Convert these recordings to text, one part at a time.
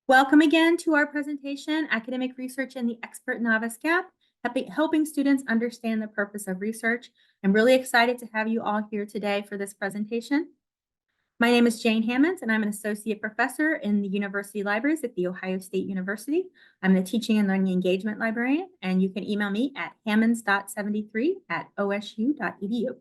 Welcome again to our presentation, Academic Research in the Expert-Novice Gap, helping students understand the purpose of research. I'm really excited to have you all here today for this presentation. My name is Jane Hammonds, and I'm an associate professor in the university libraries at The Ohio State University. I'm the teaching and learning engagement librarian, and you can email me at hammonds.73@osu.edu.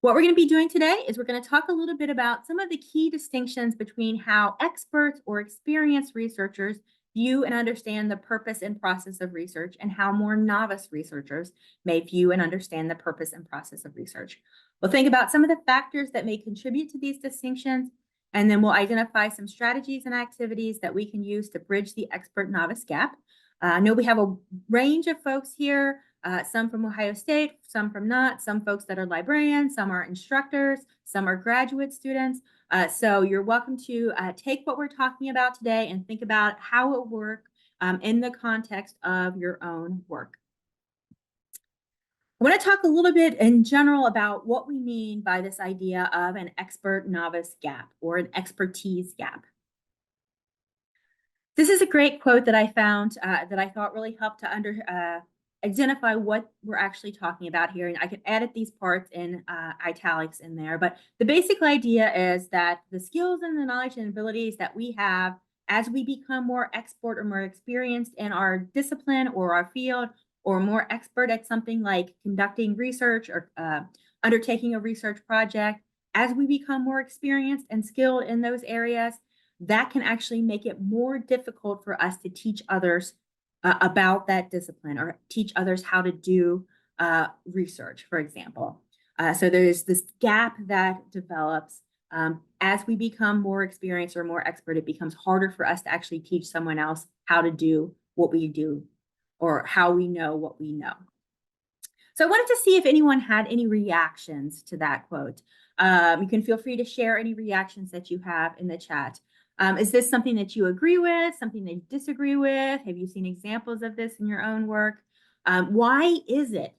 What we're going to be doing today is we're going to talk a little bit about some of the key distinctions between how experts or experienced researchers view and understand the purpose and process of research, and how more novice researchers may view and understand the purpose and process of research. We'll think about some of the factors that may contribute to these distinctions, and then we'll identify some strategies and activities that we can use to bridge the expert-novice gap. I know we have a range of folks here. Some from Ohio State, some from not, some folks that are librarians, some are instructors, some are graduate students. So you're welcome to take what we're talking about today and think about how it will work in the context of your own work. I want to talk a little bit in general about what we mean by this idea of an expert-novice gap or an expertise gap. This is a great quote that I found that I thought really helped to identify what we're actually talking about here. And I can edit these parts in italics in there. But the basic idea is that the skills and the knowledge and abilities that we have as we become more expert or more experienced in our discipline or our field, or more expert at something like conducting research or undertaking a research project, as we become more experienced and skilled in those areas, that can actually make it more difficult for us to teach others about that discipline, or teach others how to do research, for example. So there's this gap that develops as we become more experienced or more expert. It becomes harder for us to actually teach someone else how to do what we do, or how we know what we know. So I wanted to see if anyone had any reactions to that quote. You can feel free to share any reactions that you have in the chat. Is this something that you agree with, something that you disagree with? Have you seen examples of this in your own work? Why is it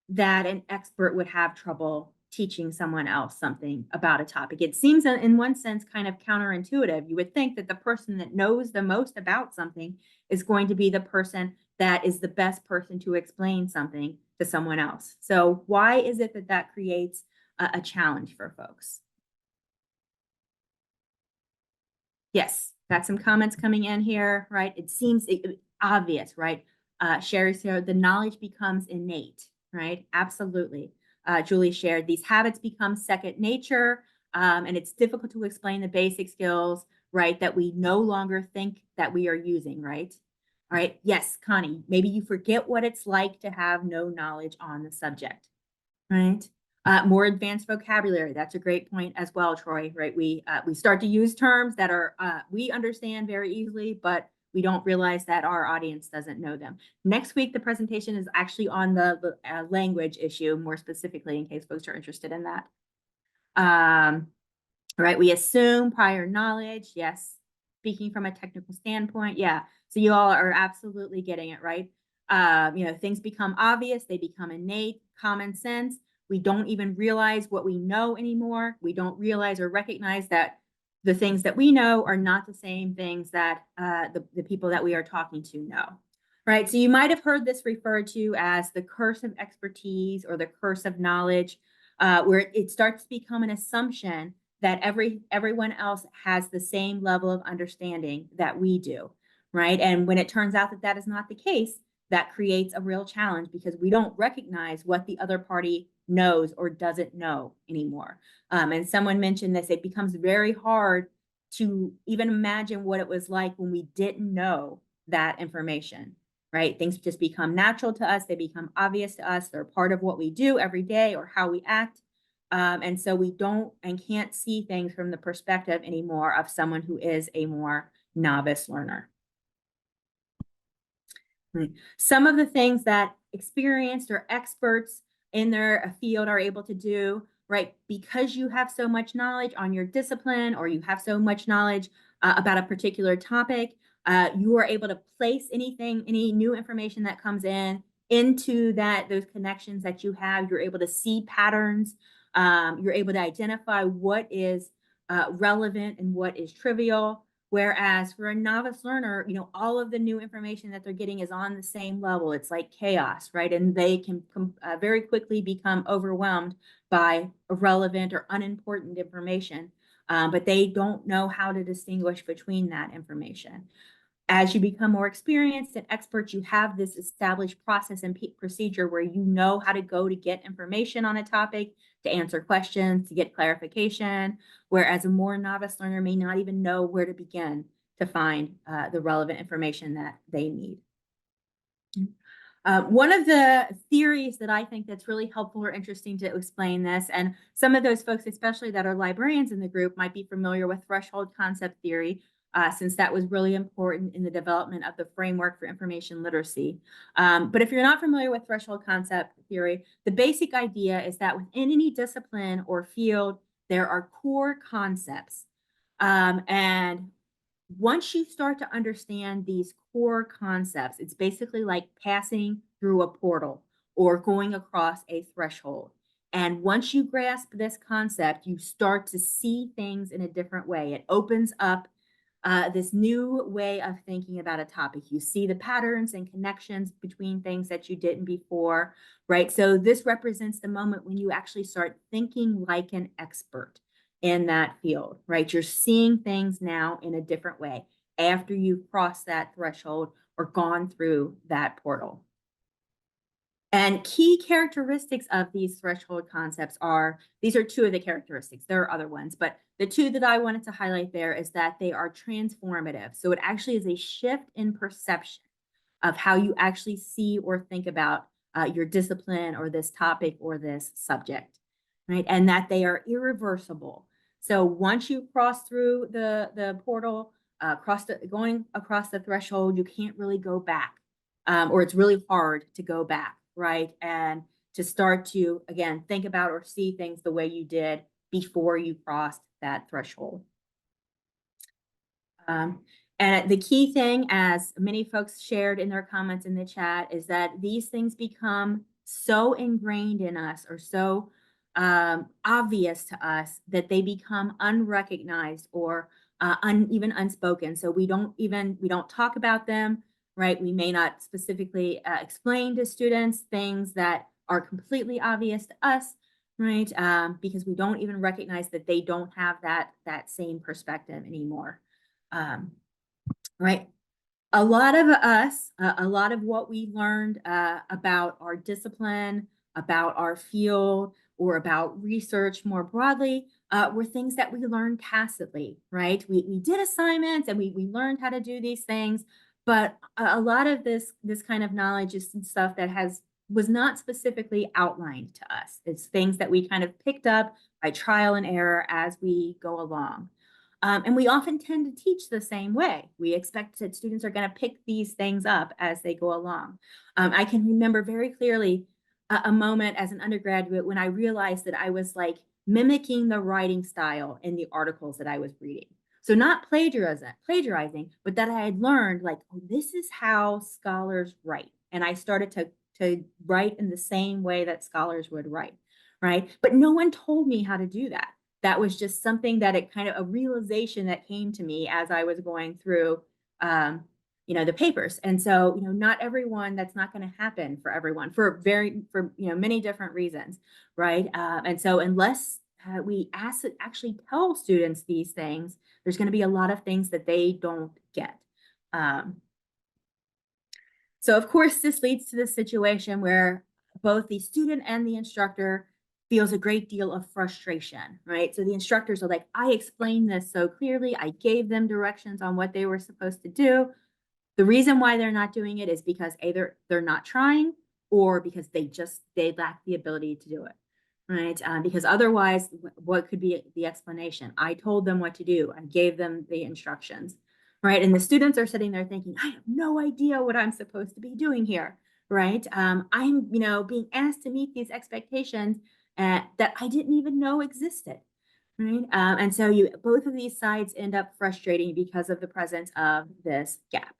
that an expert would have trouble teaching someone else something about a topic? It seems in one sense kind of counterintuitive. You would think that the person that knows the most about something is going to be the person that is the best person to explain something to someone else. So why is it that that creates a challenge for folks? Yes, got some comments coming in here, right? It seems obvious, right? Sherry said the knowledge becomes innate, right? Absolutely. Julie shared these habits become second nature, and it's difficult to explain the basic skills, right, that we no longer think that we are using, right? All right. Yes, Connie, maybe you forget what it's like to have no knowledge on the subject, right? More advanced vocabulary. That's a great point as well, Troy, right? We start to use terms that are we understand very easily, but we don't realize that our audience doesn't know them. Next week, the presentation is actually on the language issue, more specifically, in case folks are interested in that. Right, we assume prior knowledge. Yes, speaking from a technical standpoint, yeah. So you all are absolutely getting it, right? Things become obvious, they become innate, common sense. We don't even realize what we know anymore. We don't realize or recognize that the things that we know are not the same things that the people that we are talking to know, right? So you might have heard this referred to as the curse of expertise or the curse of knowledge, where it starts to become an assumption that everyone else has the same level of understanding that we do, right? And when it turns out that that is not the case, that creates a real challenge because we don't recognize what the other party knows or doesn't know anymore. And someone mentioned this, it becomes very hard to even imagine what it was like when we didn't know that information, right? Things just become natural to us. They become obvious to us. They're part of what we do every day or how we act. And so we don't and can't see things from the perspective anymore of someone who is a more novice learner. Some of the things that experienced or experts in their field are able to do, right? Because you have so much knowledge on your discipline, or you have so much knowledge about a particular topic, you are able to place any new information that comes in into those connections that you have. You're able to see patterns. You're able to identify what is relevant and what is trivial, Whereas for a novice learner, all of the new information that they're getting is on the same level. It's like chaos, right? And they can very quickly become overwhelmed by irrelevant or unimportant information, but they don't know how to distinguish between that information. As you become more experienced and expert, you have this established process and procedure where you know how to go to get information on a topic, to answer questions, to get clarification, whereas a more novice learner may not even know where to begin to find the relevant information that they need. One of the theories that I think that's really helpful or interesting to explain this, and some of those folks, especially that are librarians in the group, might be familiar with threshold concept theory, since that was really important in the development of the framework for information literacy. But if you're not familiar with threshold concept theory, the basic idea is that within any discipline or field, there are core concepts. And once you start to understand these core concepts, it's basically like passing through a portal or going across a threshold. And once you grasp this concept, you start to see things in a different way. It opens up this new way of thinking about a topic. You see the patterns and connections between things that you didn't before, right? So this represents the moment when you actually start thinking like an expert in that field, right? You're seeing things now in a different way after you've crossed that threshold or gone through that portal. And key characteristics of these threshold concepts are, these are two of the characteristics. There are other ones, but the two that I wanted to highlight there is that they are transformative. So it actually is a shift in perception of how you actually see or think about your discipline or this topic or this subject, right? And that they are irreversible. So once you cross through the portal, going across the threshold, you can't really go back, or it's really hard to go back, right? And to start to, again, think about or see things the way you did before you crossed that threshold. And the key thing, as many folks shared in their comments in the chat, is that these things become so ingrained in us or so obvious to us that they become unrecognized or even unspoken. So we don't talk about them, right? We may not specifically explain to students things that are completely obvious to us, right? Because we don't even recognize that they don't have that same perspective anymore. Right. A lot of us, a lot of what we learned about our discipline, about our field, or about research more broadly were things that we learned tacitly, right? We did assignments and we learned how to do these things, but a lot of this kind of knowledge is some stuff that was not specifically outlined to us. It's things that we kind of picked up by trial and error as we go along. And we often tend to teach the same way. We expect that students are going to pick these things up as they go along. I can remember very clearly a moment as an undergraduate when I realized that I was like mimicking the writing style in the articles that I was reading. So not plagiarizing, but that I had learned like, oh, this is how scholars write. And I started to write in the same way that scholars would write, right? But no one told me how to do that. That was just something that it kind of a realization that came to me as I was going through, the papers. And so, not everyone, that's not going to happen for everyone for many different reasons, right? And so unless we actually tell students these things, there's going to be a lot of things that they don't get. So of course, this leads to the situation where both the student and the instructor feels a great deal of frustration, right? So the instructors are like, I explained this so clearly. I gave them directions on what they were supposed to do. The reason why they're not doing it is because either they're not trying or because they lack the ability to do it, right? Because otherwise, what could be the explanation? I told them what to do. I gave them the instructions, right? And the students are sitting there thinking, I have no idea what I'm supposed to be doing here, right? I'm, being asked to meet these expectations that I didn't even know existed, right? And so both of these sides end up frustrating because of the presence of this gap.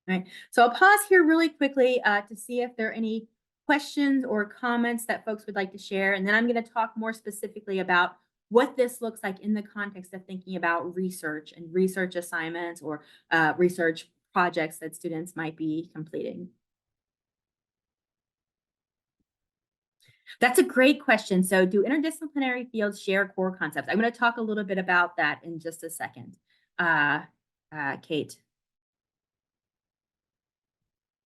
Right. So I'll pause here really quickly to see if there are any questions or comments that folks would like to share. And then I'm going to talk more specifically about what this looks like in the context of thinking about research and research assignments or research projects that students might be completing. That's a great question. So do interdisciplinary fields share core concepts? I'm going to talk a little bit about that in just a second. Kate.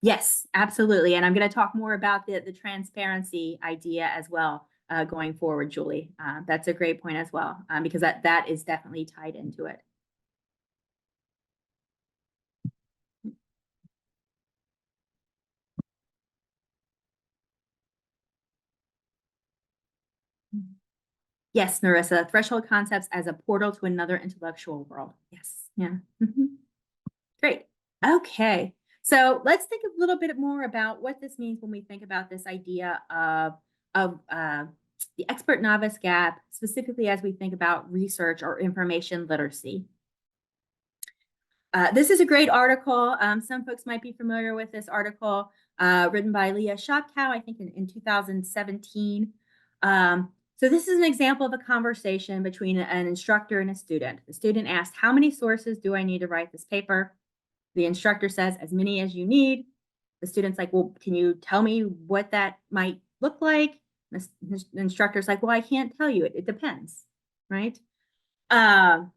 Yes, absolutely. And I'm going to talk more about the transparency idea as well going forward, Julie. That's a great point as well, because that is definitely tied into it. Yes, Narissa, threshold concepts as a portal to another intellectual world. Yes, yeah. Great. Okay. So let's think a little bit more about what this means when we think about this idea of the expert-novice gap, specifically as we think about research or information literacy. This is a great article. Some folks might be familiar with this article written by Leah Shopkow, I think in 2017. So this is an example of a conversation between an instructor and a student. The student asked, how many sources do I need to write this paper? The instructor says, as many as you need. The student's like, well, can you tell me what that might look like? The instructor's like, well, I can't tell you. It depends, right? So,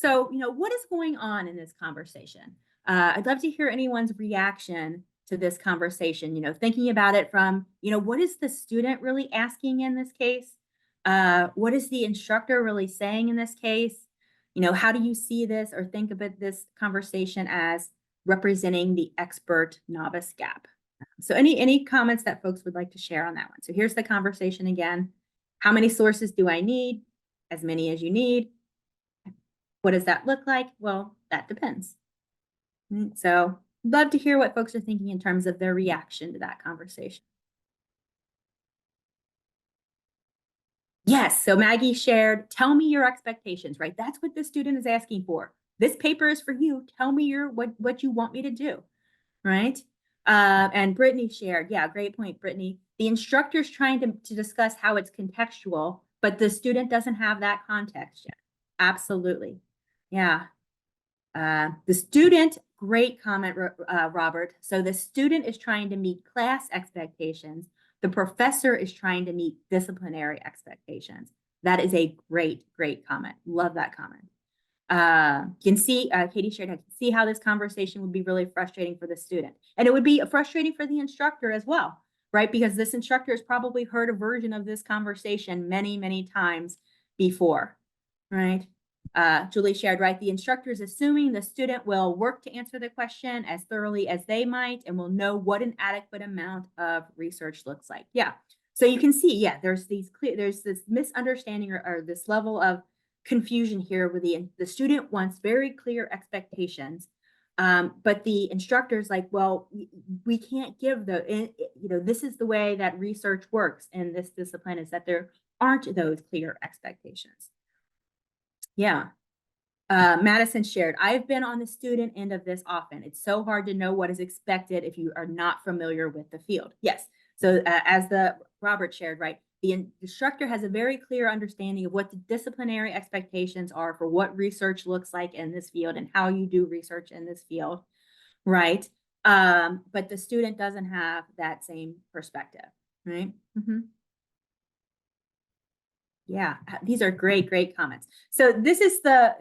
what is going on in this conversation? I'd love to hear anyone's reaction to this conversation, thinking about it from, what is the student really asking in this case? What is the instructor really saying in this case? How do you see this or think about this conversation as representing the expert novice gap? So any comments that folks would like to share on that one? So here's the conversation again. How many sources do I need? As many as you need. What does that look like? Well, that depends. So love to hear what folks are thinking in terms of their reaction to that conversation. Yes, so Maggie shared, tell me your expectations, right? That's what the student is asking for. This paper is for you. Tell me what you want me to do, right? And Brittany shared, yeah, great point, Brittany. The instructor's trying to discuss how it's contextual, but the student doesn't have that context yet. Absolutely. Yeah. The student, great comment, Robert. So the student is trying to meet class expectations. The professor is trying to meet disciplinary expectations. That is a great, great comment. Love that comment. You can see, Katie shared, I can see how this conversation would be really frustrating for the student. And it would be frustrating for the instructor as well, right? Because this instructor has probably heard a version of this conversation many, many times before, right? Julie shared, right? The instructor is assuming the student will work to answer the question as thoroughly as they might and will know what an adequate amount of research looks like. Yeah. So you can see, yeah, there's this misunderstanding or this level of confusion here where the student wants very clear expectations. But the instructor is like, well, we can't give this is the way that research works in this discipline, is that there aren't those clear expectations. Yeah. Madison shared, I've been on the student end of this often. It's so hard to know what is expected if you are not familiar with the field. Yes. So as the Robert shared, right, the instructor has a very clear understanding of what the disciplinary expectations are for what research looks like in this field and how you do research in this field, right? But the student doesn't have that same perspective, right? Yeah, these are great, great comments. So this is the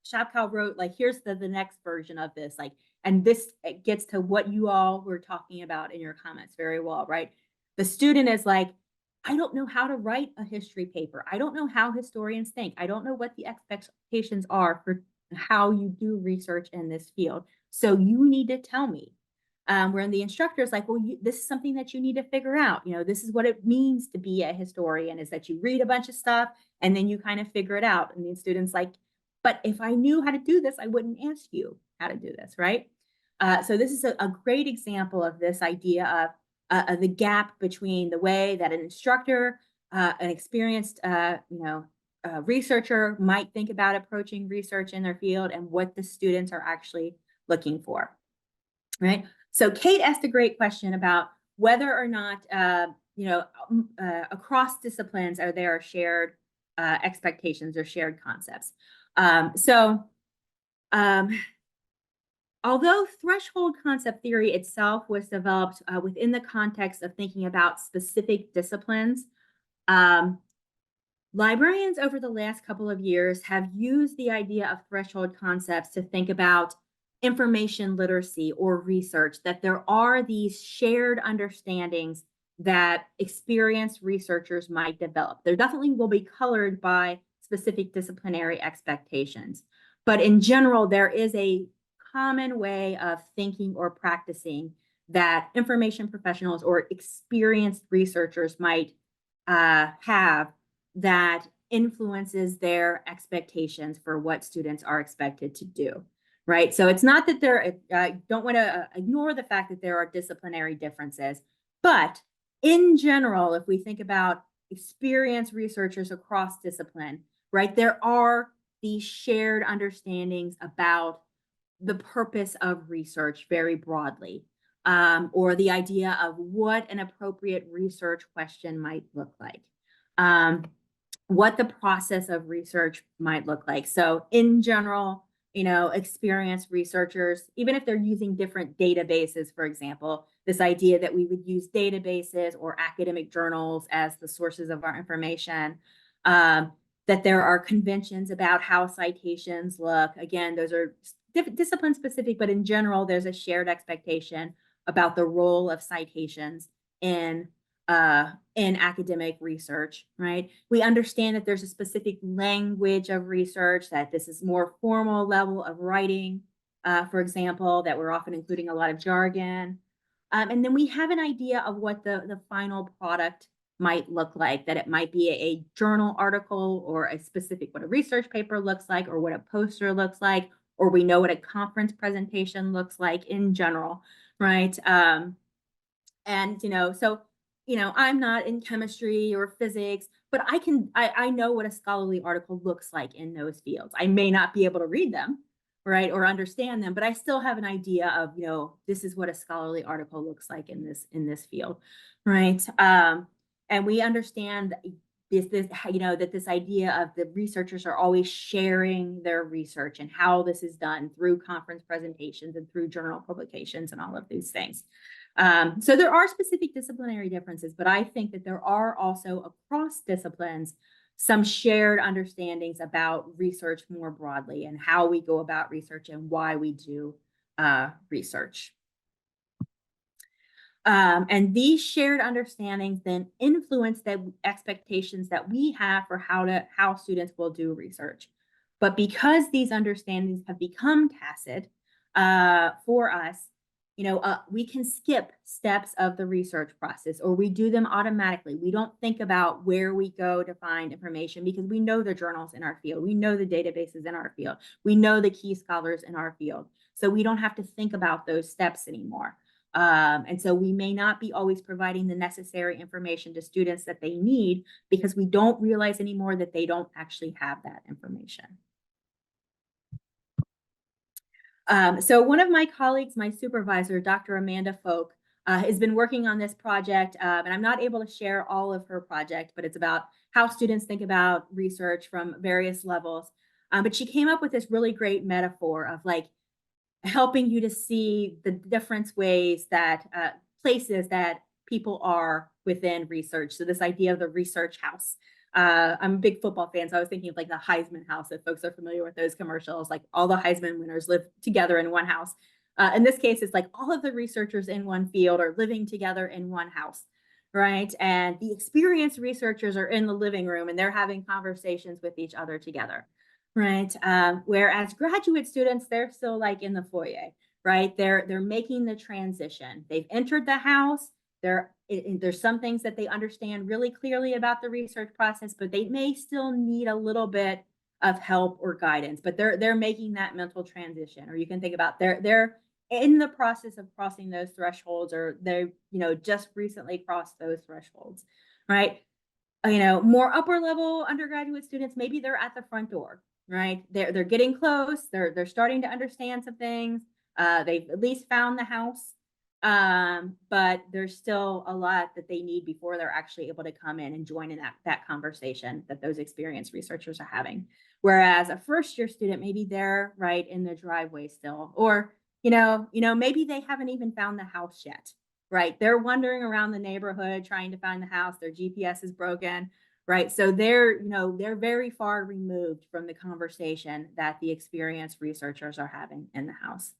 Shopkow wrote, like, here's the next version of this, like, and this gets to what you all were talking about in your comments very well, right? The student is like, I don't know how to write a history paper. I don't know how historians think. I don't know what the expectations are for how you do research in this field. So you need to tell me. Where the instructor is like, well, this is something that you need to figure out. This is what it means to be a historian, is that you read a bunch of stuff and then you kind of figure it out. And the student's like, but if I knew how to do this, I wouldn't ask you how to do this, right? So this is a great example of this idea of the gap between the way that an instructor, an experienced, researcher might think about approaching research in their field and what the students are actually looking for, right? So Kate asked a great question about whether or not, across disciplines are there shared expectations or shared concepts. So although threshold concept theory itself was developed within the context of thinking about specific disciplines, librarians over the last couple of years have used the idea of threshold concepts to think about information literacy or research, that there are these shared understandings that experienced researchers might develop. There definitely will be colored by specific disciplinary expectations. But in general, there is a common way of thinking or practicing that information professionals or experienced researchers might have that influences their expectations for what students are expected to do, right? So it's not that I don't want to ignore the fact that there are disciplinary differences, but in general, if we think about experienced researchers across discipline, right, there are these shared understandings about the purpose of research very broadly, or the idea of what an appropriate research question might look like, what the process of research might look like. So in general, experienced researchers, even if they're using different databases, for example, this idea that we would use databases or academic journals as the sources of our information, that there are conventions about how citations look. Again, those are discipline specific, but in general, there's a shared expectation about the role of citations in academic research, right? We understand that there's a specific language of research, that this is more formal level of writing, for example, that we're often including a lot of jargon. And then we have an idea of what the final product might look like, that it might be a journal article or a specific, what a research paper looks like, or what a poster looks like, or we know what a conference presentation looks like in general, right? And, so, I'm not in chemistry or physics, but I know what a scholarly article looks like in those fields. I may not be able to read them, right, or understand them, but I still have an idea of, this is what a scholarly article looks like in this field, right? And we understand this, that this idea of the researchers are always sharing their research and how this is done through conference presentations and through journal publications and all of these things. So there are specific disciplinary differences, but I think that there are also across disciplines some shared understandings about research more broadly and how we go about research and why we do research. And these shared understandings then influence the expectations that we have for how students will do research. But because these understandings have become tacit for us, we can skip steps of the research process, or we do them automatically. We don't think about where we go to find information because we know the journals in our field. We know the databases in our field. We know the key scholars in our field. So we don't have to think about those steps anymore. And so we may not be always providing the necessary information to students that they need because we don't realize anymore that they don't actually have that information. So one of my colleagues, my supervisor, Dr. Amanda Folk, has been working on this project, and I'm not able to share all of her project, but it's about how students think about research from various levels. But she came up with this really great metaphor of like helping you to see the different ways that places that people are within research. So this idea of the research house. I'm a big football fan, so I was thinking of like the Heisman house, if folks are familiar with those commercials, like all the Heisman winners live together in one house. In this case, it's like all of the researchers in one field are living together in one house, right? And the experienced researchers are in the living room and they're having conversations with each other together, right? Whereas graduate students, they're still like in the foyer, right? They're making the transition. They've entered the house. There's some things that they understand really clearly about the research process, but they may still need a little bit of help or guidance, but they're making that mental transition. Or you can think about they're in the process of crossing those thresholds, or they just recently crossed those thresholds, right? More upper level undergraduate students, maybe they're at the front door, right? They're getting close. They're starting to understand some things. They've at least found the house. But there's still a lot that they need before they're actually able to come in and join in that conversation that those experienced researchers are having. Whereas a first year student, maybe they're right in the driveway still, or maybe they haven't even found the house yet, right? They're wandering around the neighborhood trying to find the house. Their GPS is broken, right? So they're very far removed from the conversation that the experienced researchers are having in the house.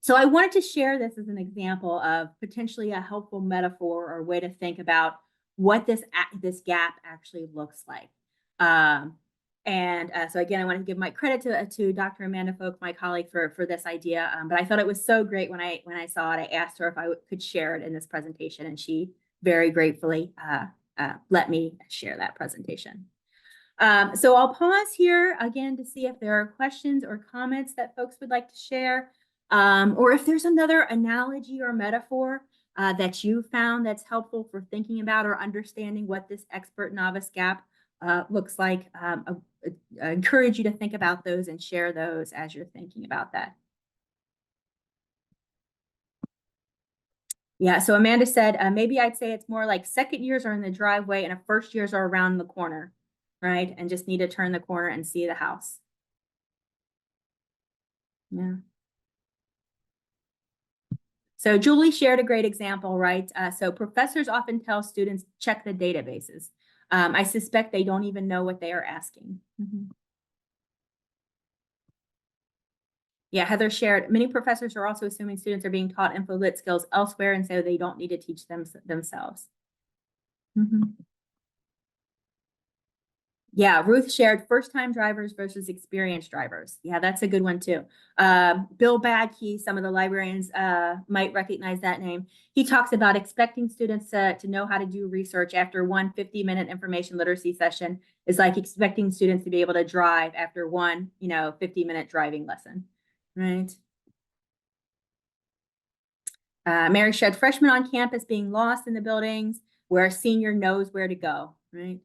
So I wanted to share this as an example of potentially a helpful metaphor or way to think about what this gap actually looks like. So again, I want to give my credit to Dr. Amanda Folk, my colleague, for this idea. But I thought it was so great when I saw it. I asked her if I could share it in this presentation, and she very gratefully let me share that presentation. So I'll pause here again to see if there are questions or comments that folks would like to share, or if there's another analogy or metaphor that you found that's helpful for thinking about or understanding what this expert-novice gap looks like. I encourage you to think about those and share those as you're thinking about that. Yeah, so Amanda said, maybe I'd say it's more like second years are in the driveway and first years are around the corner, right? And just need to turn the corner and see the house. Yeah. So Julie shared a great example, right? So professors often tell students, check the databases. I suspect they don't even know what they are asking. Mm-hmm. Yeah, Heather shared, many professors are also assuming students are being taught info lit skills elsewhere, and so they don't need to teach them themselves. Mm-hmm. Yeah, Ruth shared first-time drivers versus experienced drivers. Yeah, that's a good one too. Bill Badkey, some of the librarians might recognize that name. He talks about expecting students to know how to do research after one 50-minute information literacy session is like expecting students to be able to drive after one 50-minute driving lesson, right? Mary shared freshmen on campus being lost in the buildings where a senior knows where to go, right?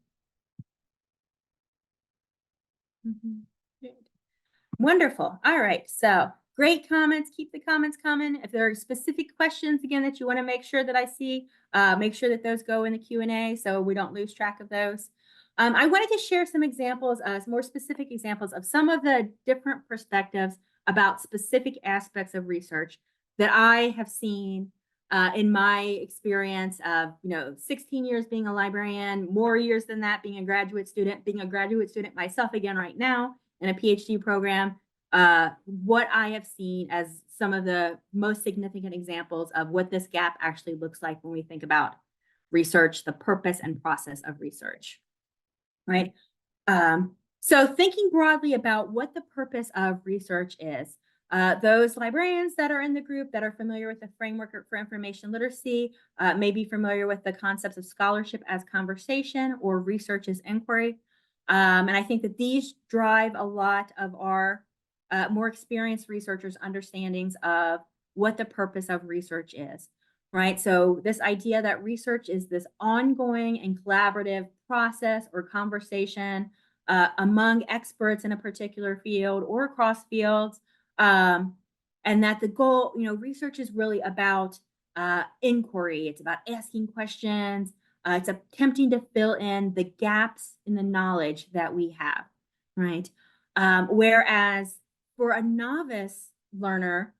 Mm-hmm. Wonderful. All right. So great comments. Keep the comments coming. If there are specific questions, again, that you want to make sure that I see, make sure that those go in the Q&A so we don't lose track of those. I wanted to share some examples, some more specific examples of some of the different perspectives about specific aspects of research that I have seen in my experience of 16 years being a librarian, more years than that being a graduate student myself again right now in a PhD program, what I have seen as some of the most significant examples of what this gap actually looks like when we think about research, the purpose and process of research, right? So thinking broadly about what the purpose of research is, those librarians that are in the group that are familiar with the framework for information literacy may be familiar with the concepts of scholarship as conversation or research as inquiry. And I think that these drive a lot of our more experienced researchers' understandings of what the purpose of research is, right? So this idea that research is this ongoing and collaborative process or conversation among experts in a particular field or across fields, and that the goal, research is really about inquiry. It's about asking questions. It's attempting to fill in the gaps in the knowledge that we have, right? Whereas for a novice learner,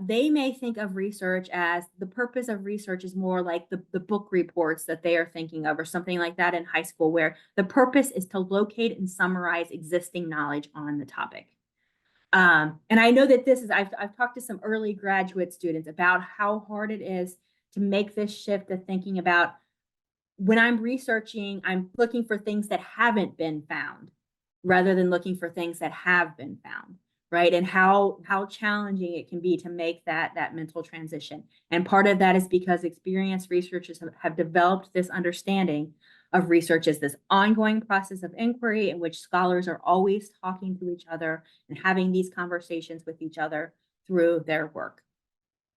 they may think of research as the purpose of research is more like the book reports that they are thinking of or something like that in high school, where the purpose is to locate and summarize existing knowledge on the topic. And I know that I've talked to some early graduate students about how hard it is to make this shift to thinking about when I'm researching, I'm looking for things that haven't been found rather than looking for things that have been found, right? And how challenging it can be to make that mental transition. And part of that is because experienced researchers have developed this understanding of research as this ongoing process of inquiry in which scholars are always talking to each other and having these conversations with each other through their work,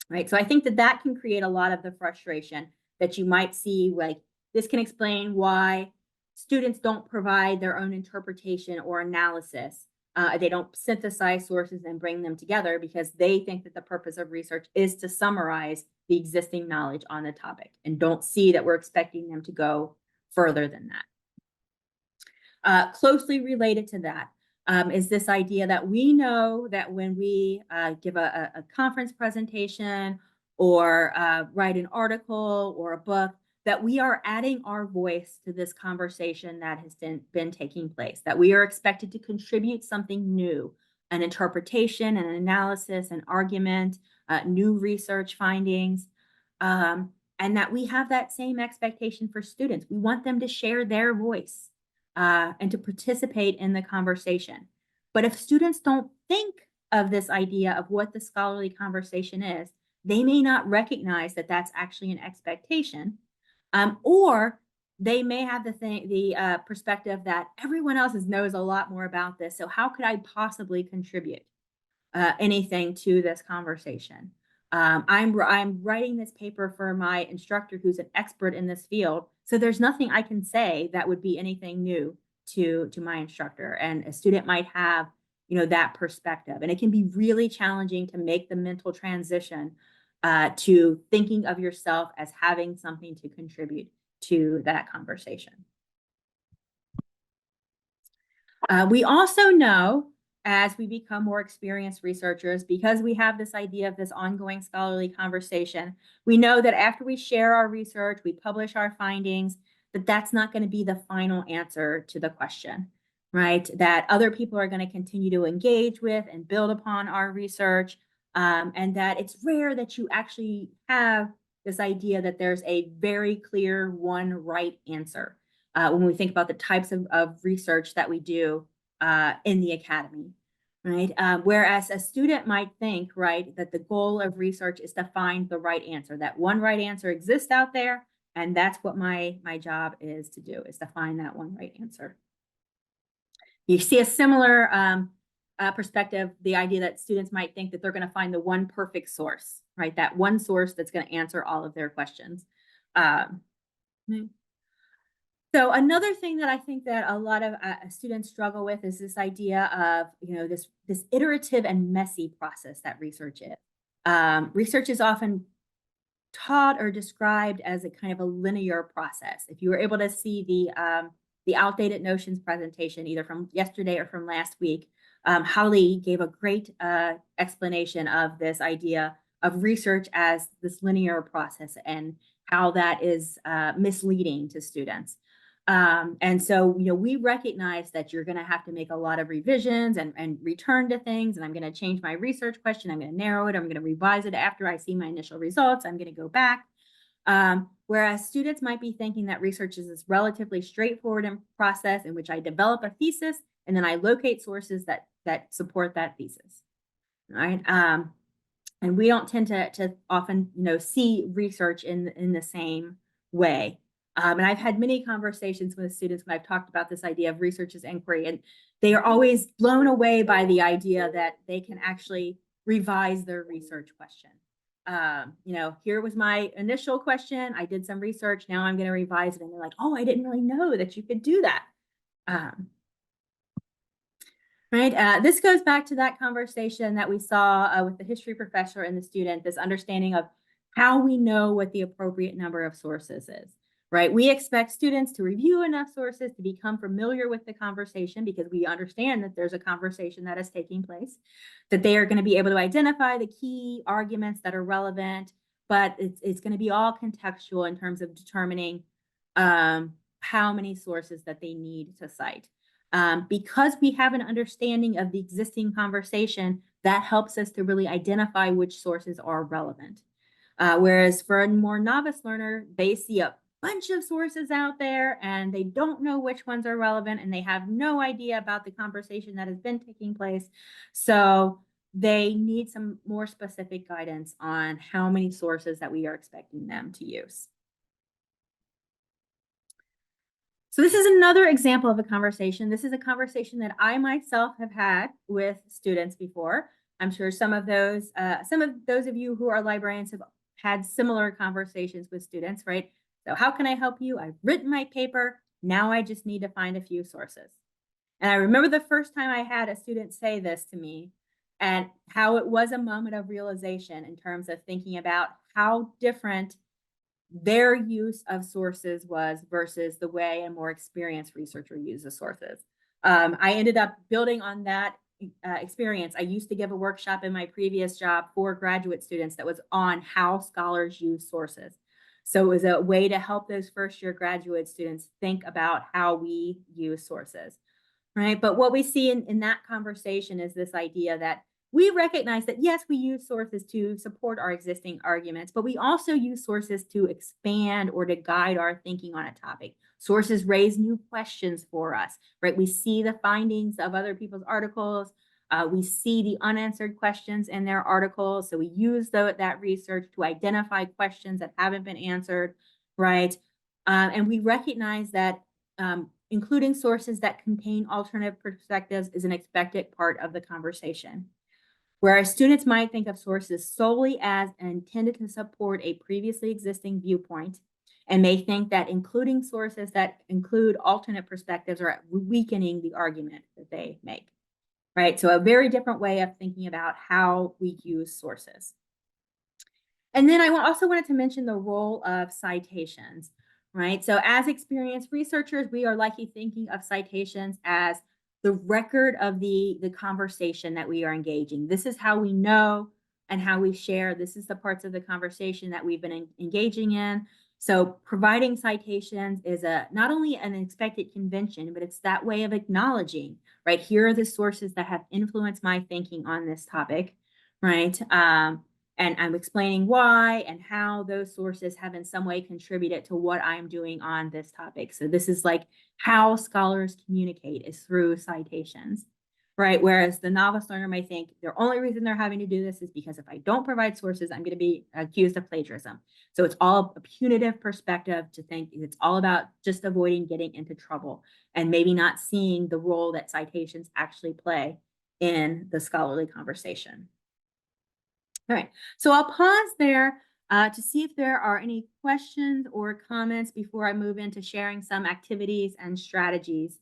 right? So I think that can create a lot of the frustration that you might see. Like, this can explain why students don't provide their own interpretation or analysis They don't synthesize sources and bring them together because they think that the purpose of research is to summarize the existing knowledge on the topic and don't see that we're expecting them to go further than that. Closely related to that is this idea that we know that when we give a conference presentation or write an article or a book, that we are adding our voice to this conversation that has been taking place, that we are expected to contribute something new, an interpretation, an analysis, an argument, new research findings, and that we have that same expectation for students. We want them to share their voice and to participate in the conversation. But if students don't think of this idea of what the scholarly conversation is, they may not recognize that that's actually an expectation, or they may have the perspective that everyone else knows a lot more about this. So how could I possibly contribute anything to this conversation? I'm writing this paper for my instructor who's an expert in this field. So there's nothing I can say that would be anything new to my instructor. And a student might have, that perspective. And it can be really challenging to make the mental transition to thinking of yourself as having something to contribute to that conversation. We also know as we become more experienced researchers, because we have this idea of this ongoing scholarly conversation, we know that after we share our research, we publish our findings, that that's not going to be the final answer to the question, right? That other people are going to continue to engage with and build upon our research, and that it's rare that you actually have this idea that there's a very clear one right answer when we think about the types of research that we do in the academy, right? Whereas a student might think, right, that the goal of research is to find the right answer, that one right answer exists out there, and that's what my job is to do, is to find that one right answer. You see a similar perspective, the idea that students might think that they're going to find the one perfect source, right? That one source that's going to answer all of their questions. So another thing that I think that a lot of students struggle with is this idea of, this iterative and messy process that research is. Research is often taught or described as a kind of a linear process. If you were able to see the outdated notions presentation, either from yesterday or from last week, Holly gave a great explanation of this idea of research as this linear process and how that is misleading to students. And so, we recognize that you're going to have to make a lot of revisions and return to things. And I'm going to change my research question. I'm going to narrow it. I'm going to revise it after I see my initial results. I'm going to go back. Whereas students might be thinking that research is this relatively straightforward process in which I develop a thesis and then I locate sources that support that thesis, right? And we don't tend to often, see research in the same way. And I've had many conversations with students when I've talked about this idea of research as inquiry, and they are always blown away by the idea that they can actually revise their research question. Here was my initial question. I did some research. Now I'm going to revise it. And they're like, oh, I didn't really know that you could do that. Right. This goes back to that conversation that we saw with the history professor and the student, this understanding of how we know what the appropriate number of sources is. Right. We expect students to review enough sources to become familiar with the conversation because we understand that there's a conversation that is taking place, that they are going to be able to identify the key arguments that are relevant, but it's going to be all contextual in terms of determining how many sources that they need to cite. Because we have an understanding of the existing conversation, that helps us to really identify which sources are relevant. Whereas for a more novice learner, they see a bunch of sources out there and they don't know which ones are relevant and they have no idea about the conversation that has been taking place. So they need some more specific guidance on how many sources that we are expecting them to use. So this is another example of a conversation. This is a conversation that I myself have had with students before. I'm sure some of those of you who are librarians have had similar conversations with students, right? So how can I help you? I've written my paper. Now I just need to find a few sources. And I remember the first time I had a student say this to me and how it was a moment of realization in terms of thinking about how different their use of sources was versus the way a more experienced researcher uses sources. I ended up building on that experience. I used to give a workshop in my previous job for graduate students that was on how scholars use sources. So it was a way to help those first year graduate students think about how we use sources, right? But what we see in that conversation is this idea that we recognize that, yes, we use sources to support our existing arguments, but we also use sources to expand or to guide our thinking on a topic. Sources raise new questions for us, right? We see the findings of other people's articles. We see the unanswered questions in their articles. So we use that research to identify questions that haven't been answered, right? And we recognize that including sources that contain alternative perspectives is an expected part of the conversation. Whereas students might think of sources solely as intended to support a previously existing viewpoint and may think that including sources that include alternate perspectives are weakening the argument that they make, right? So a very different way of thinking about how we use sources. And then I also wanted to mention the role of citations, right? So as experienced researchers, we are likely thinking of citations as the record of the conversation that we are engaging. This is how we know and how we share. This is the parts of the conversation that we've been engaging in. So providing citations is not only an expected convention, but it's that way of acknowledging, right? Here are the sources that have influenced my thinking on this topic, right? And I'm explaining why and how those sources have in some way contributed to what I'm doing on this topic. So this is like how scholars communicate is through citations, right? Whereas the novice learner may think the only reason they're having to do this is because if I don't provide sources, I'm going to be accused of plagiarism. So it's all a punitive perspective to think it's all about just avoiding getting into trouble and maybe not seeing the role that citations actually play in the scholarly conversation. All right, so I'll pause there to see if there are any questions or comments before I move into sharing some activities and strategies.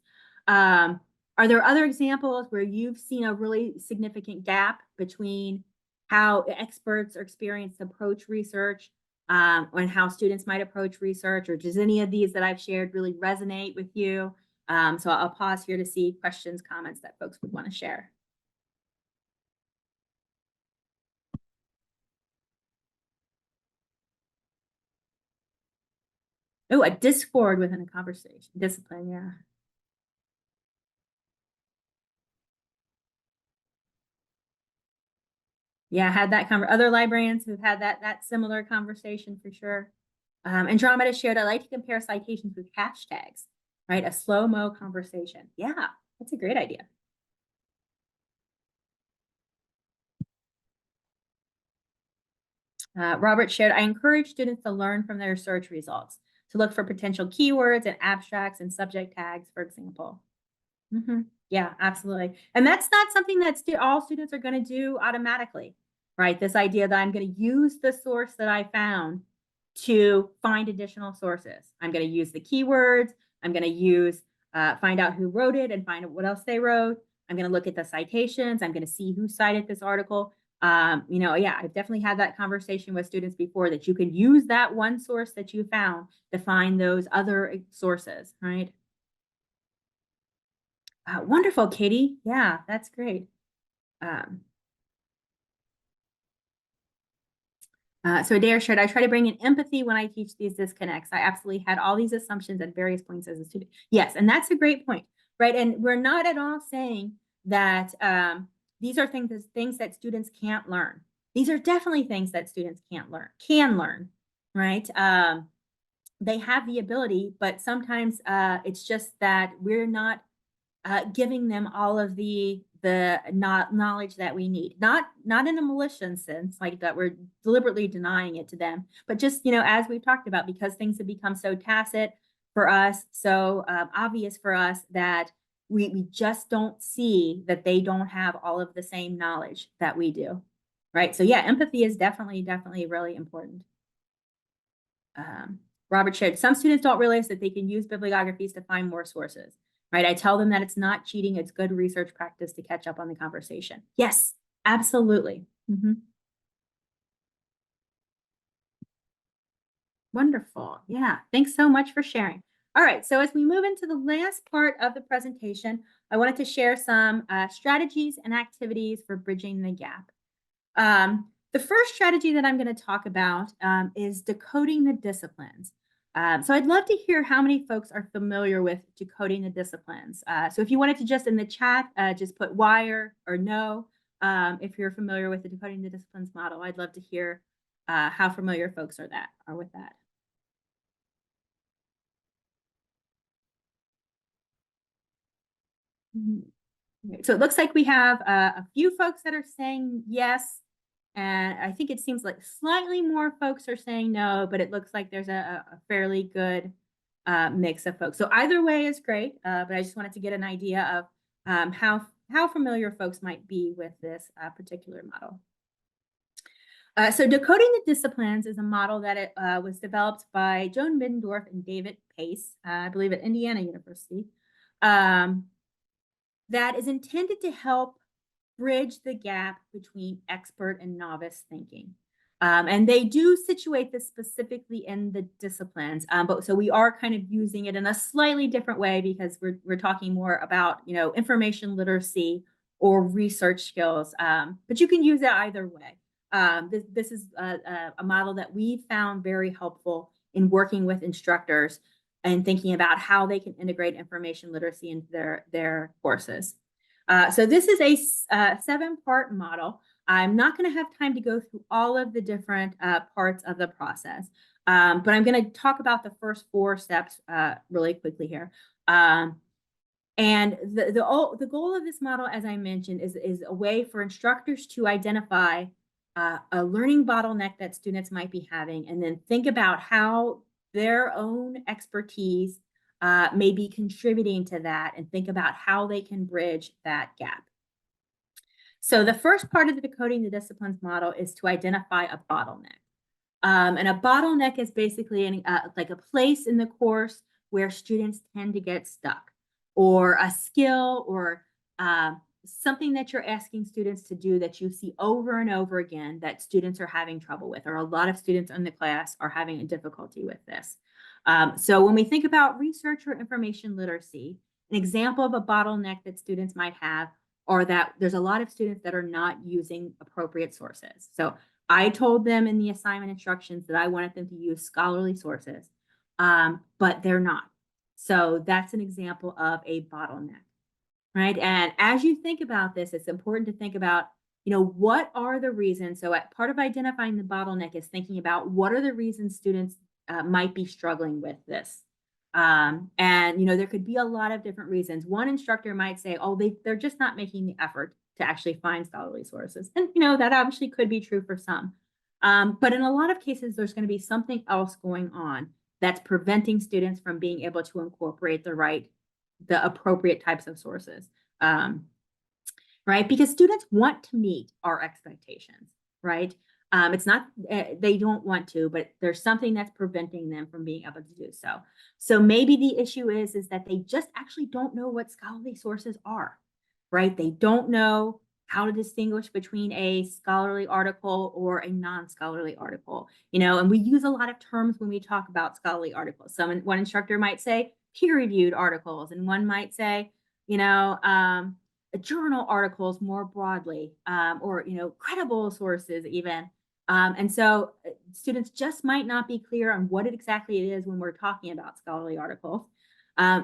Are there other examples where you've seen a really significant gap between how experts or experienced approach research and how students might approach research, or does any of these that I've shared really resonate with you? So I'll pause here to see questions, comments that folks would want to share. Oh, a discord within a conversation. Discipline, yeah. Yeah, had that other librarians who've had that similar conversation for sure. Andromeda shared, I like to compare citations with hashtags, right? A slow-mo conversation. Yeah, that's a great idea. Robert shared, I encourage students to learn from their search results, to look for potential keywords and abstracts and subject tags, for example. Yeah, absolutely. And that's not something that all students are going to do automatically, right? This idea that I'm going to use the source that I found to find additional sources. I'm going to use the keywords. I'm going to find out who wrote it and find out what else they wrote. I'm going to look at the citations. I'm going to see who cited this article. Yeah, I've definitely had that conversation with students before that you can use that one source that you found to find those other sources, right? Wonderful, Katie. Yeah, that's great. Um, so Adair shared, I try to bring in empathy when I teach these disconnects. I absolutely had all these assumptions at various points as a student. Yes, and that's a great point, right? And we're not at all saying that these are things that students can't learn. These are definitely things that students can learn, right? They have the ability, but sometimes it's just that we're not giving them all of the knowledge that we need, not in a malicious sense, like that we're deliberately denying it to them, but just as we've talked about, because things have become so tacit for us, so obvious for us that we just don't see that they don't have all of the same knowledge that we do, right? So yeah, empathy is definitely really important. Robert shared, some students don't realize that they can use bibliographies to find more sources. right? I tell them that it's not cheating, it's good research practice to catch up on the conversation. Yes, absolutely. Wonderful. Yeah. Thanks so much for sharing. All right. So, as we move into the last part of the presentation, I wanted to share some strategies and activities for bridging the gap. The first strategy that I'm going to talk about is decoding the disciplines. So, I'd love to hear how many folks are familiar with decoding the disciplines. So, if you wanted to just in the chat, just put Y or no if you're familiar with the decoding the disciplines model. I'd love to hear how familiar folks are with that. Mhm. Okay, so it looks like we have a few folks that are saying yes, and I think it seems like slightly more folks are saying no, but it looks like there's a fairly good mix of folks. So either way is great, but I just wanted to get an idea of how familiar folks might be with this particular model. So decoding the disciplines is a model that it was developed by Joan Middendorf and David Pace, I believe at Indiana University. That is intended to help bridge the gap between expert and novice thinking. And they do situate this specifically in the disciplines, but so we are kind of using it in a slightly different way because we're talking more about information literacy or research skills. But you can use it either way. This is a model that we found very helpful in working with instructors and thinking about how they can integrate information literacy into their courses. So this is a 7-part model. I'm not going to have time to go through all of the different parts of the process, but I'm going to talk about the first 4 steps really quickly here. And the goal of this model, as I mentioned, is a way for instructors to identify a learning bottleneck that students might be having, and then think about how their own expertise may be contributing to that, and think about how they can bridge that gap. So the first part of the decoding the disciplines model is to identify a bottleneck. And a bottleneck is basically like a place in the course where students tend to get stuck, or a skill, or something that you're asking students to do that you see over and over again that students are having trouble with, or a lot of students in the class are having a difficulty with this. So when we think about research or information literacy, an example of a bottleneck that students might have are that there's a lot of students that are not using appropriate sources. So I told them in the assignment instructions that I wanted them to use scholarly sources, but they're not. So that's an example of a bottleneck, right? And as you think about this, it's important to think about, what are the reasons? So part of identifying the bottleneck is thinking about what are the reasons students might be struggling with this. And there could be a lot of different reasons. One instructor might say, oh, they're just not making the effort to actually find scholarly sources. And that obviously could be true for some. But in a lot of cases, there's going to be something else going on that's preventing students from being able to incorporate the appropriate types of sources. Right? Because students want to meet our expectations, right? It's not they don't want to, but there's something that's preventing them from being able to do so. So maybe the issue is that they just actually don't know what scholarly sources are, right? They don't know how to distinguish between a scholarly article or a non-scholarly article, and we use a lot of terms when we talk about scholarly articles. One instructor might say peer-reviewed articles, and one might say, journal articles more broadly, or credible sources even. And so students just might not be clear on what exactly it is when we're talking about scholarly articles.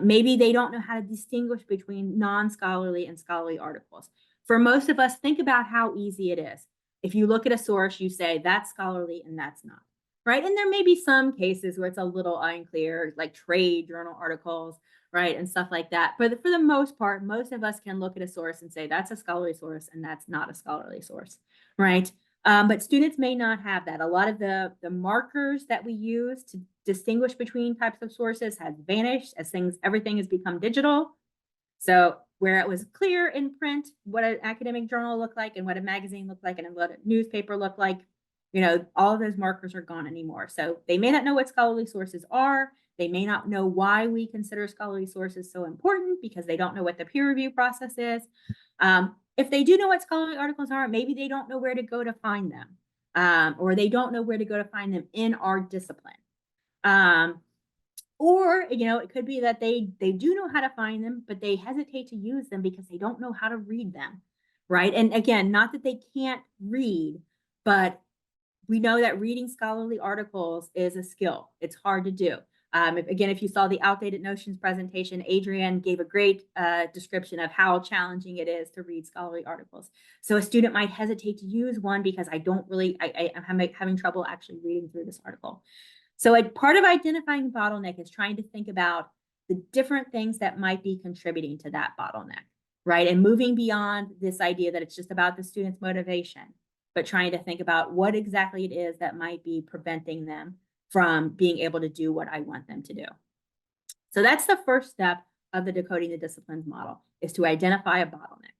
Maybe they don't know how to distinguish between non-scholarly and scholarly articles. For most of us, think about how easy it is. If you look at a source, you say that's scholarly and that's not, right? And there may be some cases where it's a little unclear, like trade journal articles, right, and stuff like that. But for the most part, most of us can look at a source and say that's a scholarly source and that's not a scholarly source, right? But students may not have that. A lot of the markers that we use to distinguish between types of sources has vanished as everything has become digital. So where it was clear in print what an academic journal looked like and what a magazine looked like and what a newspaper looked like, all of those markers are gone anymore. So they may not know what scholarly sources are. They may not know why we consider scholarly sources so important because they don't know what the peer review process is. If they do know what scholarly articles are, maybe they don't know where to go to find them, or they don't know where to go to find them in our discipline. Or, it could be that they do know how to find them, but they hesitate to use them because they don't know how to read them, right? And again, not that they can't read, but we know that reading scholarly articles is a skill. It's hard to do. If you saw the Outdated Notions presentation, Adrienne gave a great description of how challenging it is to read scholarly articles. So a student might hesitate to use one because I'm having trouble actually reading through this article. So a part of identifying bottleneck is trying to think about the different things that might be contributing to that bottleneck, right? And moving beyond this idea that it's just about the student's motivation, but trying to think about what exactly it is that might be preventing them from being able to do what I want them to do. So that's the first step of the Decoding the Disciplines model, is to identify a bottleneck.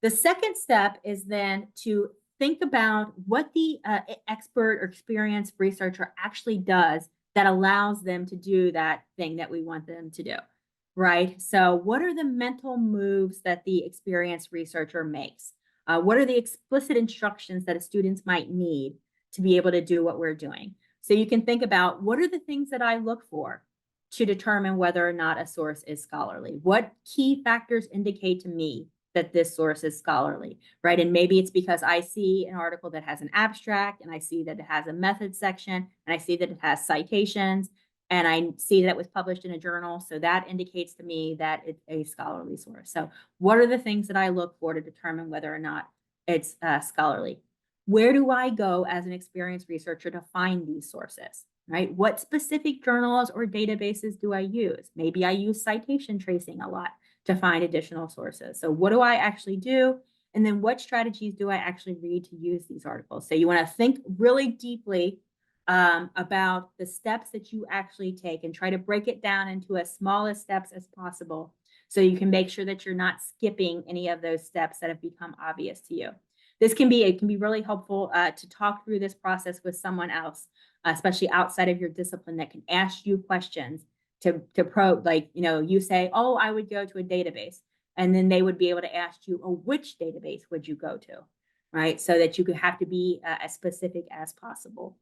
The second step is then to think about what the expert or experienced researcher actually does that allows them to do that thing that we want them to do, right? So what are the mental moves that the experienced researcher makes? What are the explicit instructions that students might need to be able to do what we're doing? So you can think about, what are the things that I look for to determine whether or not a source is scholarly? What key factors indicate to me that this source is scholarly, right? And maybe it's because I see an article that has an abstract, and I see that it has a method section, and I see that it has citations, and I see that it was published in a journal. So that indicates to me that it's a scholarly source. So what are the things that I look for to determine whether or not it's scholarly? Where do I go as an experienced researcher to find these sources, right? What specific journals or databases do I use? Maybe I use citation tracing a lot to find additional sources. So what do I actually do? And then what strategies do I actually read to use these articles? So you want to think really deeply about the steps that you actually take and try to break it down into as smallest steps as possible, so you can make sure that you're not skipping any of those steps that have become obvious to you. It can be really helpful to talk through this process with someone else, especially outside of your discipline, that can ask you questions to probe, like, you say, oh, I would go to a database, and then they would be able to ask you, oh, which database would you go to, right? So that you could have to be as specific as possible.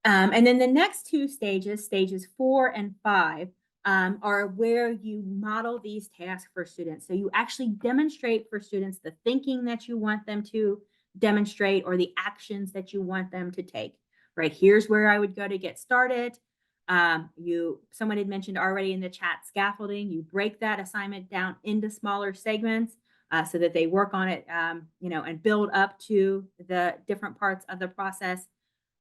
And then the next two stages, stages 4 and 5, are where you model these tasks for students. So you actually demonstrate for students the thinking that you want them to demonstrate, or the actions that you want them to take, right? Here's where I would go to get started. Someone had mentioned already in the chat scaffolding. You break that assignment down into smaller segments so that they work on it, and build up to the different parts of the process,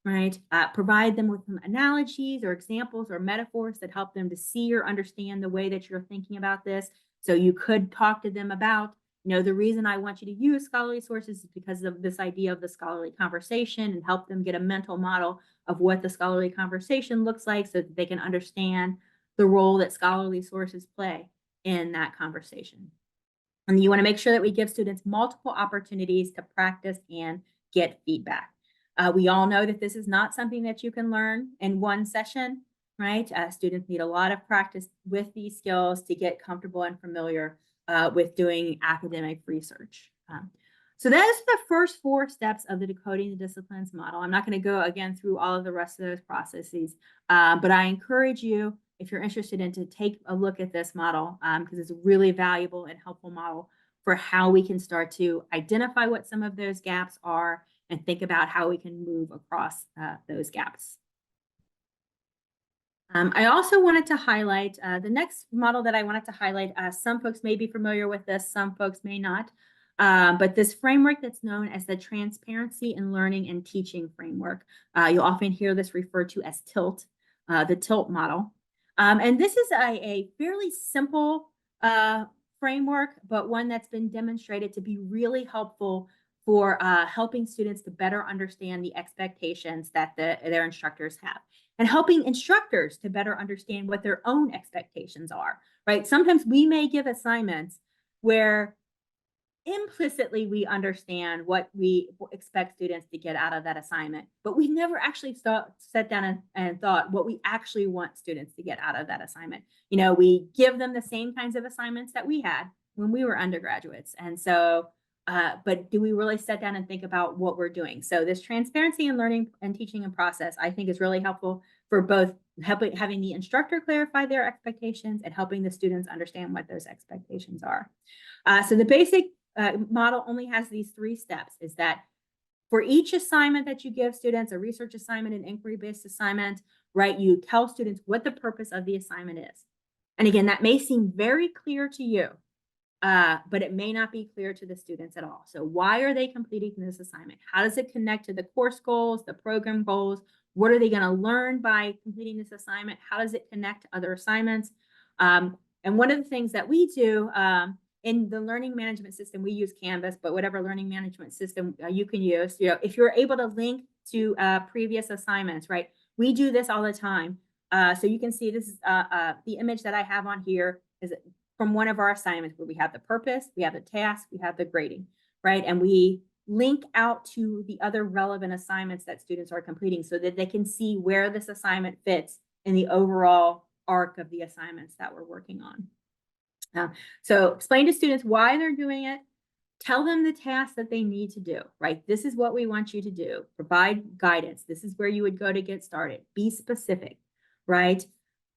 right? Provide them with some analogies or examples or metaphors that help them to see or understand the way that you're thinking about this. So you could talk to them about, the reason I want you to use scholarly sources is because of this idea of the scholarly conversation, and help them get a mental model of what the scholarly conversation looks like, so that they can understand the role that scholarly sources play in that conversation. And you want to make sure that we give students multiple opportunities to practice and get feedback. We all know that this is not something that you can learn in one session, right? Students need a lot of practice with these skills to get comfortable and familiar with doing academic research. So that is the first 4 steps of the Decoding the Disciplines model. I'm not going to go again through all of the rest of those processes, but I encourage you, if you're interested in, to take a look at this model, because it's a really valuable and helpful model for how we can start to identify what some of those gaps are and think about how we can move across those gaps. I also wanted to highlight the next model that I wanted to highlight. Some folks may be familiar with this, some folks may not. But this framework that's known as the Transparency in Learning and Teaching Framework. You'll often hear this referred to as TILT, the TILT model. And this is a fairly simple framework, but one that's been demonstrated to be really helpful for helping students to better understand the expectations that their instructors have, and helping instructors to better understand what their own expectations are, right? Sometimes we may give assignments where implicitly we understand what we expect students to get out of that assignment, but we never actually sat down and thought what we actually want students to get out of that assignment. We give them the same kinds of assignments that we had when we were undergraduates. And so, but do we really sit down and think about what we're doing? So this transparency in learning and teaching and process, I think, is really helpful for both having the instructor clarify their expectations and helping the students understand what those expectations are. So the basic model only has these 3 steps, is that for each assignment that you give students, a research assignment, an inquiry-based assignment, right, you tell students what the purpose of the assignment is. And again, that may seem very clear to you, but it may not be clear to the students at all. So why are they completing this assignment? How does it connect to the course goals, the program goals? What are they going to learn by completing this assignment? How does it connect to other assignments? And one of the things that we do in the learning management system, we use Canvas, but whatever learning management system you can use, if you're able to link to previous assignments, right? We do this all the time. So you can see this is the image that I have on here is from one of our assignments where we have the purpose, we have the task, we have the grading, right? And we link out to the other relevant assignments that students are completing so that they can see where this assignment fits in the overall arc of the assignments that we're working on. So explain to students why they're doing it. Tell them the tasks that they need to do, right? This is what we want you to do. Provide guidance. This is where you would go to get started. Be specific, right?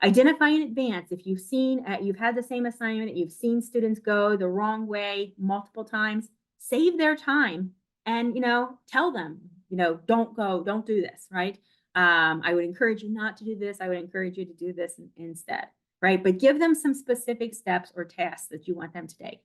Identify in advance. If you've had the same assignment, you've seen students go the wrong way multiple times, save their time and, tell them, don't do this, right? I would encourage you not to do this. I would encourage you to do this instead, right? But give them some specific steps or tasks that you want them to take,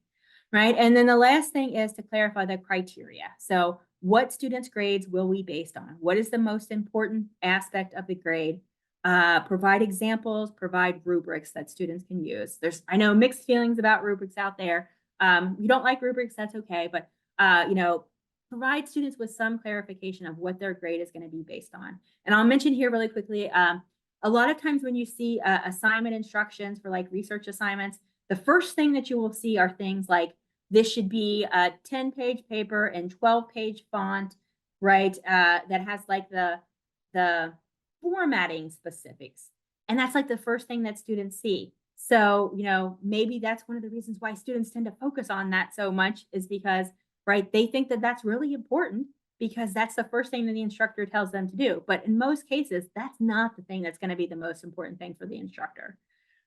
right? And then the last thing is to clarify the criteria. So what students' grades will we based on? What is the most important aspect of the grade? Provide examples, provide rubrics that students can use. I know mixed feelings about rubrics out there. You don't like rubrics, that's okay, but provide students with some clarification of what their grade is going to be based on. And I'll mention here really quickly, a lot of times when you see assignment instructions for like research assignments, the first thing that you will see are things like this should be a 10-page paper and 12-page font, right? That has like the formatting specifics. And that's like the first thing that students see. So, maybe that's one of the reasons why students tend to focus on that so much is because, right, they think that that's really important because that's the first thing that the instructor tells them to do. But in most cases, that's not the thing that's going to be the most important thing for the instructor,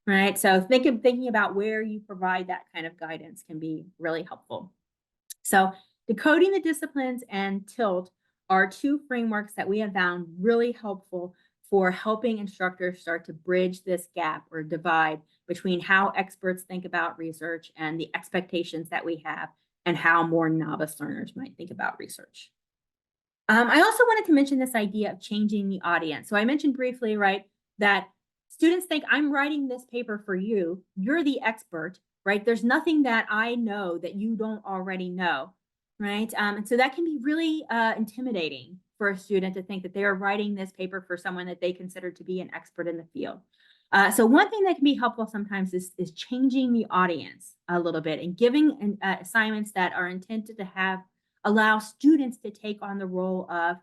right? So thinking about where you provide that kind of guidance can be really helpful. So decoding the disciplines and TILT are 2 frameworks that we have found really helpful for helping instructors start to bridge this gap or divide between how experts think about research and the expectations that we have and how more novice learners might think about research. I also wanted to mention this idea of changing the audience. So I mentioned briefly, right, that students think I'm writing this paper for you. You're the expert, right? There's nothing that I know that you don't already know, right? And so that can be really intimidating for a student to think that they are writing this paper for someone that they consider to be an expert in the field. So one thing that can be helpful sometimes is changing the audience a little bit and giving assignments that are intended to allow students to take on the role of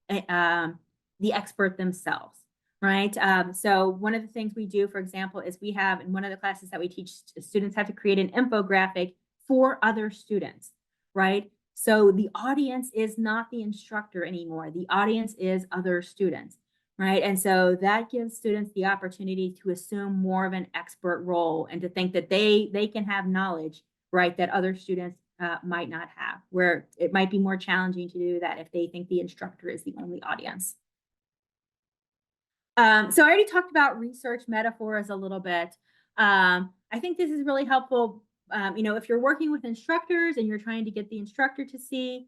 the expert themselves, right? So one of the things we do, for example, is we have in one of the classes that we teach, students have to create an infographic for other students, right? So the audience is not the instructor anymore. The audience is other students, right? And so that gives students the opportunity to assume more of an expert role and to think that they can have knowledge, right, that other students might not have, where it might be more challenging to do that if they think the instructor is the only audience. So I already talked about research metaphors a little bit. I think this is really helpful. If you're working with instructors and you're trying to get the instructor to see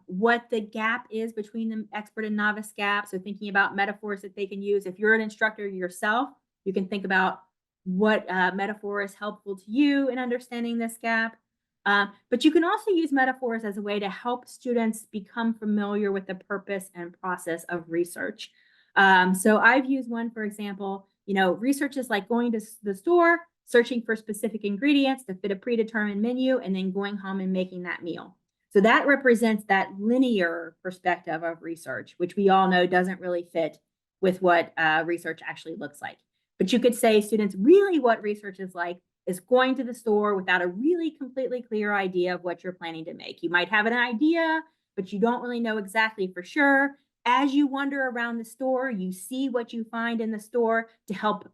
what the gap is between the expert and novice gap. So thinking about metaphors that they can use. If you're an instructor yourself, you can think about what metaphor is helpful to you in understanding this gap. But you can also use metaphors as a way to help students become familiar with the purpose and process of research. So I've used one, for example, research is like going to the store, searching for specific ingredients to fit a predetermined menu, and then going home and making that meal. So that represents that linear perspective of research, which we all know doesn't really fit with what research actually looks like. But you could say students, really what research is like is going to the store without a really completely clear idea of what you're planning to make. You might have an idea, but you don't really know exactly for sure. As you wander around the store, you see what you find in the store to help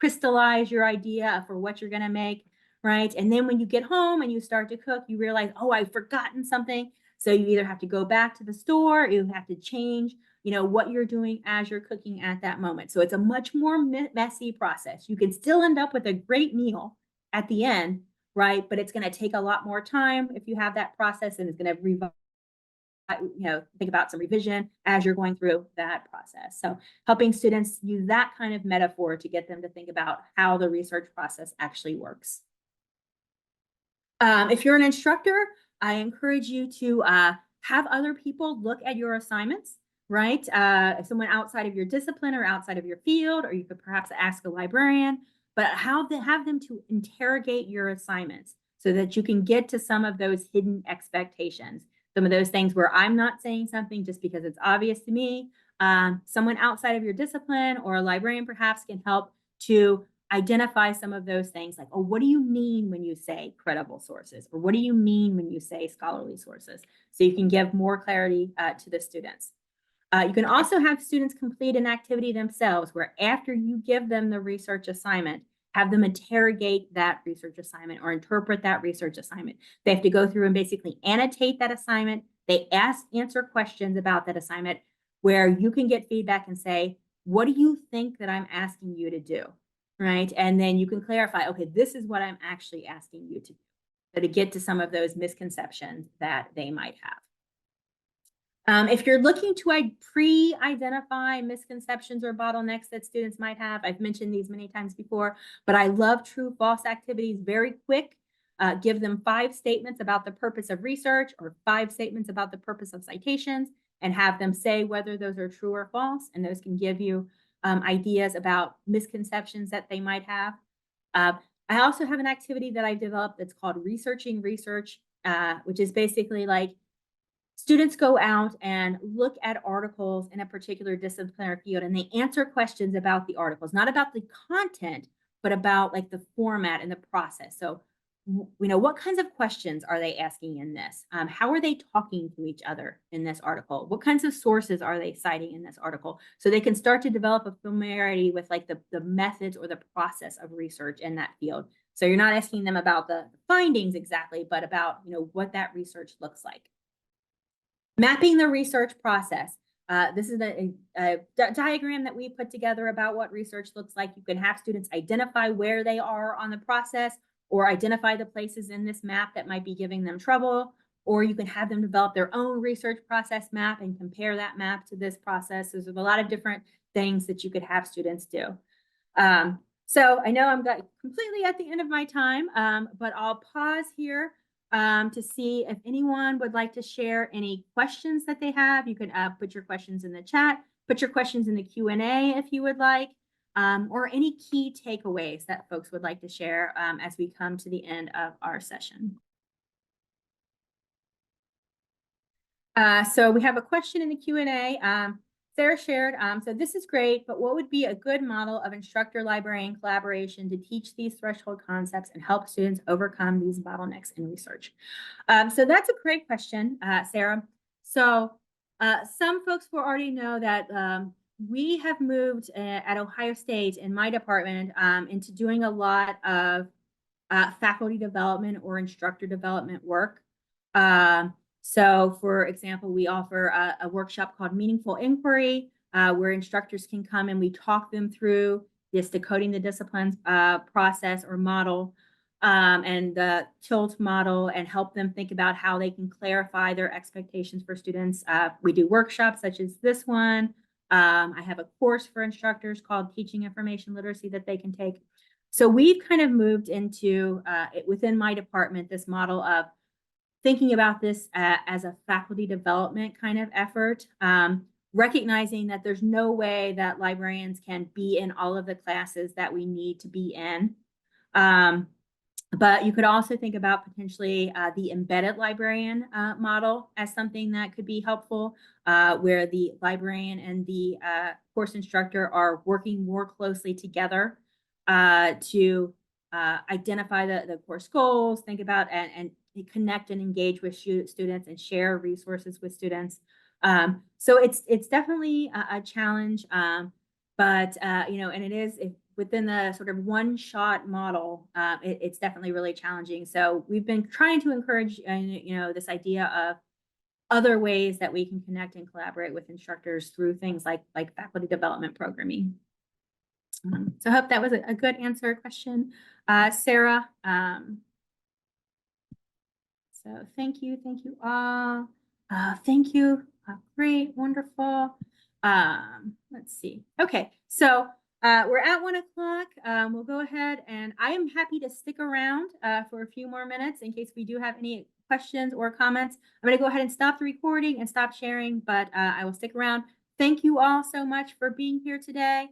crystallize your idea for what you're going to make, right? And then when you get home and you start to cook, you realize, oh, I've forgotten something. So you either have to go back to the store, or you have to change, what you're doing as you're cooking at that moment. So it's a much more messy process. You can still end up with a great meal at the end, right? But it's going to take a lot more time if you have that process, and it's going to think about some revision as you're going through that process. So helping students use that kind of metaphor to get them to think about how the research process actually works. If you're an instructor, I encourage you to have other people look at your assignments, right? If someone outside of your discipline or outside of your field, or you could perhaps ask a librarian, but have them to interrogate your assignments so that you can get to some of those hidden expectations. Some of those things where I'm not saying something just because it's obvious to me. Someone outside of your discipline or a librarian perhaps can help to identify some of those things, like, oh, what do you mean when you say credible sources? Or what do you mean when you say scholarly sources? So you can give more clarity to the students. You can also have students complete an activity themselves, where after you give them the research assignment, have them interrogate that research assignment or interpret that research assignment. They have to go through and basically annotate that assignment. They answer questions about that assignment where you can get feedback and say, what do you think that I'm asking you to do? Right? And then you can clarify, okay, this is what I'm actually asking you to do. So to get to some of those misconceptions that they might have. If you're looking to pre-identify misconceptions or bottlenecks that students might have, I've mentioned these many times before, but I love true-false activities, very quick. Give them 5 statements about the purpose of research or 5 statements about the purpose of citations, and have them say whether those are true or false, and those can give you ideas about misconceptions that they might have. I also have an activity that I've developed that's called Researching Research, which is basically like, students go out and look at articles in a particular discipline or field, and they answer questions about the articles, not about the content, but about like the format and the process. So, what kinds of questions are they asking in this? How are they talking to each other in this article? What kinds of sources are they citing in this article? So they can start to develop a familiarity with like the methods or the process of research in that field. So you're not asking them about the findings exactly, but about, what that research looks like. Mapping the research process. This is a diagram that we put together about what research looks like. You can have students identify where they are on the process, or identify the places in this map that might be giving them trouble, or you can have them develop their own research process map and compare that map to this process. So there's a lot of different things that you could have students do. So I know I'm completely at the end of my time, but I'll pause here to see if anyone would like to share any questions that they have. You can put your questions in the chat, put your questions in the Q&A if you would like, or any key takeaways that folks would like to share as we come to the end of our session. So we have a question in the Q&A. Sarah shared, so this is great, but what would be a good model of instructor-librarian collaboration to teach these threshold concepts and help students overcome these bottlenecks in research? So that's a great question, Sarah. So some folks will already know that we have moved at Ohio State in my department into doing a lot of faculty development or instructor development work. So for example, we offer a workshop called Meaningful Inquiry, where instructors can come and we talk them through this decoding the disciplines process or model, and the TILT model, and help them think about how they can clarify their expectations for students. We do workshops such as this one. I have a course for instructors called Teaching Information Literacy that they can take. So we've kind of moved into, within my department, this model of thinking about this as a faculty development kind of effort, recognizing that there's no way that librarians can be in all of the classes that we need to be in. But you could also think about potentially the embedded librarian model as something that could be helpful, where the librarian and the course instructor are working more closely together to identify the course goals, think about and connect and engage with students and share resources with students. So it's definitely a challenge, but and it is within the sort of one-shot model. It's definitely really challenging. So we've been trying to encourage, this idea of other ways that we can connect and collaborate with instructors through things like faculty development programming. So I hope that was a good answer question, Sarah. So thank you all. Thank you. Great, wonderful. Let's see. Okay, so we're at 1 o'clock. We'll go ahead and I am happy to stick around for a few more minutes in case we do have any questions or comments. I'm going to go ahead and stop the recording and stop sharing, but I will stick around. Thank you all so much for being here today.